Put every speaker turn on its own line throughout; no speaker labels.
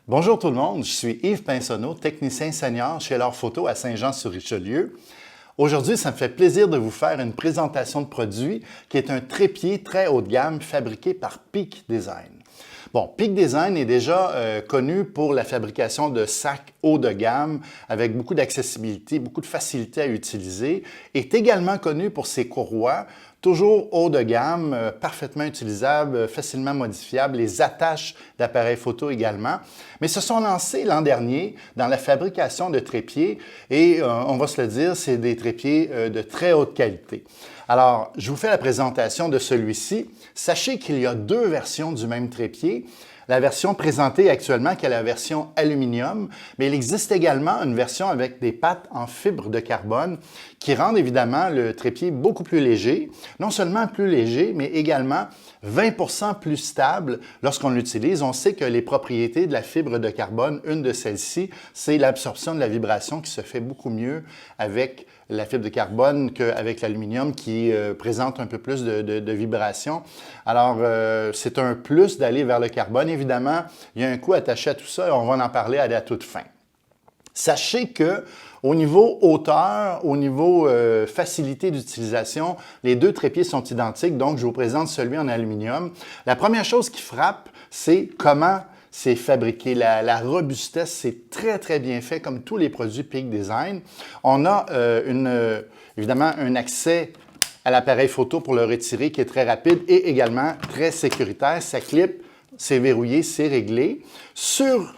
Bonjour tout le monde, je suis Yves Pinsonneau, technicien senior chez L'Or Photo à Saint-Jean-sur-Richelieu. Aujourd'hui, ça me fait plaisir de vous faire une présentation de produit qui est un trépied très haut de gamme fabriqué par Peak Design. Bon, Peak Design est déjà connu pour la fabrication de sacs haut de gamme avec beaucoup d'accessibilité, beaucoup de facilité à utiliser. Est également connu pour ses courroies, toujours haut de gamme, parfaitement utilisables, facilement modifiables, les attaches d'appareils photo également. Mais se sont lancés l'an dernier dans la fabrication de trépieds et on va se le dire, c'est des trépieds de très haute qualité. Alors, je vous fais la présentation de celui-ci. Sachez qu'il y a deux versions du même trépied. La version présentée actuellement, qui est la version aluminium, mais il existe également une version avec des pattes en fibre de carbone qui rendent évidemment le trépied beaucoup plus léger. Non seulement plus léger, mais également 20% plus stable lorsqu'on l'utilise. On sait que les propriétés de la fibre de carbone, une de celles-ci, c'est l'absorption de la vibration qui se fait beaucoup mieux avec la fibre de carbone qu'avec l'aluminium qui présente un peu plus de vibration. Alors, c'est un plus d'aller vers le carbone. Évidemment, il y a un coût attaché à tout ça et on va en parler à la toute fin. Sachez que au niveau hauteur, au niveau facilité d'utilisation, les deux trépieds sont identiques, donc je vous présente celui en aluminium. La première chose qui frappe, c'est comment c'est fabriqué. La robustesse, c'est très bien fait, comme tous les produits Peak Design. On a évidemment un accès à l'appareil photo pour le retirer qui est très rapide et également très sécuritaire. Ça clip, c'est verrouillé, c'est réglé. Sur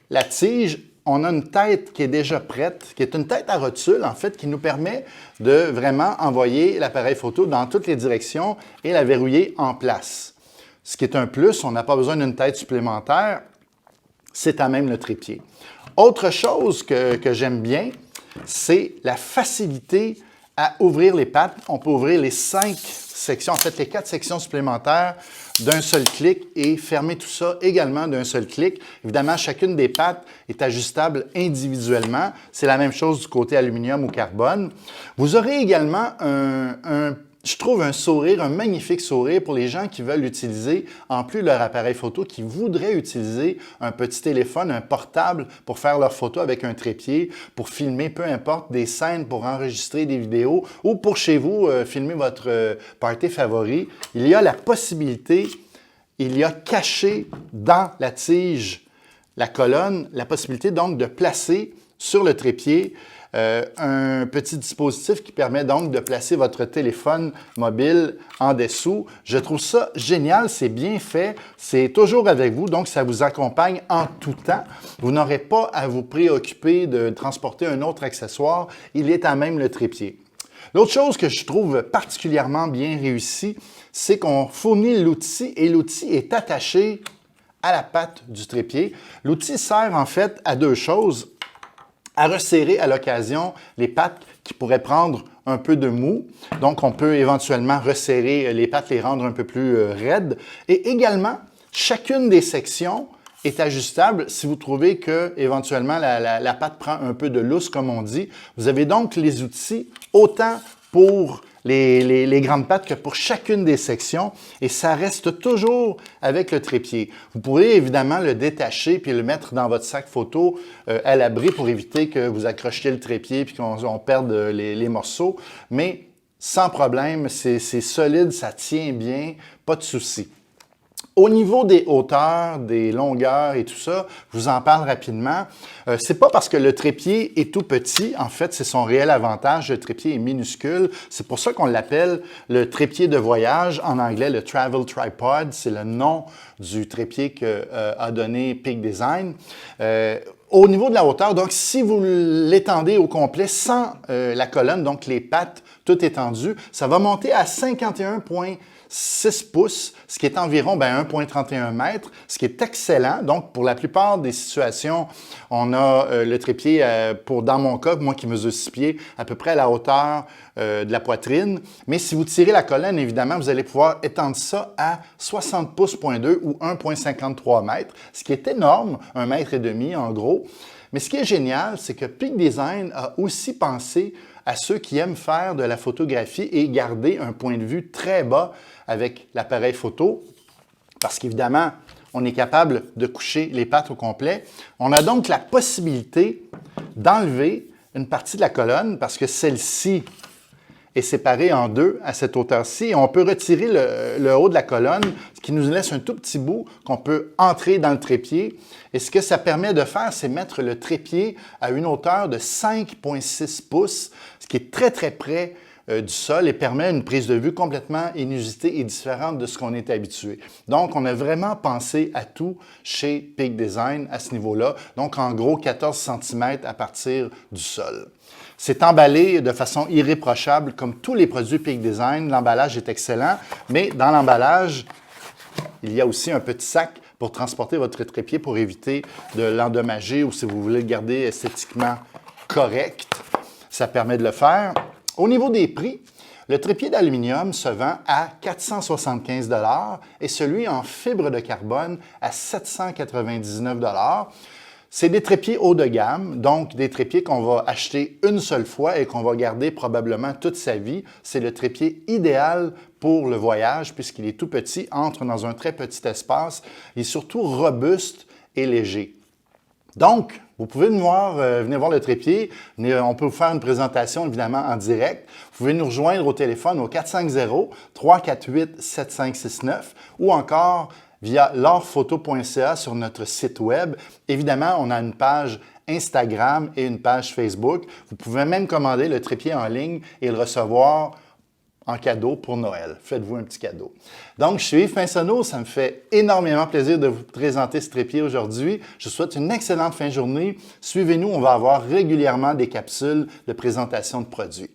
la tige, on a une tête qui est déjà prête, qui est une tête à rotule, en fait, qui nous permet de vraiment envoyer l'appareil photo dans toutes les directions et la verrouiller en place. Ce qui est un plus, on n'a pas besoin d'une tête supplémentaire, c'est à même le trépied. Autre chose que j'aime bien, c'est la facilité à ouvrir les pattes. On peut ouvrir les 5 sections, en fait les 4 sections supplémentaires d'un seul clic et fermer tout ça également d'un seul clic. Évidemment, chacune des pattes est ajustable individuellement. C'est la même chose du côté aluminium ou carbone. Vous aurez également je trouve un sourire, un magnifique sourire pour les gens qui veulent utiliser, en plus de leur appareil photo, qui voudraient utiliser un petit téléphone, un portable pour faire leurs photos avec un trépied, pour filmer, peu importe, des scènes, pour enregistrer des vidéos ou pour chez vous, filmer votre party favori. Il y a la possibilité, il y a caché dans la tige, la colonne, la possibilité donc de placer sur le trépied un petit dispositif qui permet donc de placer votre téléphone mobile en dessous. Je trouve ça génial, c'est bien fait, c'est toujours avec vous, donc ça vous accompagne en tout temps. Vous n'aurez pas à vous préoccuper de transporter un autre accessoire, il est à même le trépied. L'autre chose que je trouve particulièrement bien réussi, c'est qu'on fournit l'outil et l'outil est attaché à la patte du trépied. L'outil sert en fait à deux choses. À resserrer à l'occasion les pattes qui pourraient prendre un peu de mou. Donc, on peut éventuellement resserrer les pattes, les rendre un peu plus raides. Et également, chacune des sections est ajustable si vous trouvez que éventuellement la patte prend un peu de lousse, comme on dit. Vous avez donc les outils autant pour les grandes pattes que pour chacune des sections et ça reste toujours avec le trépied. Vous pourrez évidemment le détacher puis le mettre dans votre sac photo à l'abri pour éviter que vous accrochiez le trépied puis qu'on perde les morceaux, mais sans problème, c'est solide, ça tient bien, pas de souci. Au niveau des hauteurs, des longueurs et tout ça, je vous en parle rapidement. C'est pas parce que le trépied est tout petit, en fait, c'est son réel avantage. Le trépied est minuscule. C'est pour ça qu'on l'appelle le trépied de voyage. En anglais, le Travel Tripod, c'est le nom du trépied qu'a donné Peak Design. Au niveau de la hauteur, donc si vous l'étendez au complet sans la colonne, donc les pattes tout étendues, ça va monter à 51,6 pouces, ce qui est environ 1,31 mètres, ce qui est excellent. Donc, pour la plupart des situations, on a le trépied, dans mon cas, moi qui mesure 6 pieds, à peu près à la hauteur de la poitrine. Mais si vous tirez la colonne, évidemment, vous allez pouvoir étendre ça à 60 pouces,2 ou 1,53 mètres, ce qui est énorme, 1,5 mètre en gros. Mais ce qui est génial, c'est que Peak Design a aussi pensé à ceux qui aiment faire de la photographie et garder un point de vue très bas avec l'appareil photo. Parce qu'évidemment, on est capable de coucher les pattes au complet. On a donc la possibilité d'enlever une partie de la colonne parce que celle-ci est séparée en deux à cette hauteur-ci. On peut retirer le haut de la colonne, ce qui nous laisse un tout petit bout qu'on peut entrer dans le trépied. Et ce que ça permet de faire, c'est mettre le trépied à une hauteur de 5,6 pouces, ce qui est très, très près du sol et permet une prise de vue complètement inusitée et différente de ce qu'on est habitué. Donc, on a vraiment pensé à tout chez Peak Design à ce niveau-là. Donc, en gros, 14 cm à partir du sol. C'est emballé de façon irréprochable comme tous les produits Peak Design. L'emballage est excellent, mais dans l'emballage, il y a aussi un petit sac pour transporter votre trépied pour éviter de l'endommager ou si vous voulez le garder esthétiquement correct, ça permet de le faire. Au niveau des prix, le trépied d'aluminium se vend à 475 $ et celui en fibre de carbone à 799 $. C'est des trépieds haut de gamme, donc des trépieds qu'on va acheter une seule fois et qu'on va garder probablement toute sa vie. C'est le trépied idéal pour le voyage puisqu'il est tout petit, entre dans un très petit espace. Il est surtout robuste et léger. Donc, vous pouvez venir voir le trépied. On peut vous faire une présentation, évidemment, en direct. Vous pouvez nous rejoindre au téléphone au 450-348-7569 ou encore via lorphoto.ca sur notre site web. Évidemment, on a une page Instagram et une page Facebook. Vous pouvez même commander le trépied en ligne et le recevoir en cadeau pour Noël. Faites-vous un petit cadeau. Donc, je suis Yves Pinsonneau. Ça me fait énormément plaisir de vous présenter ce trépied aujourd'hui. Je vous souhaite une excellente fin de journée. Suivez-nous, on va avoir régulièrement des capsules de présentation de produits.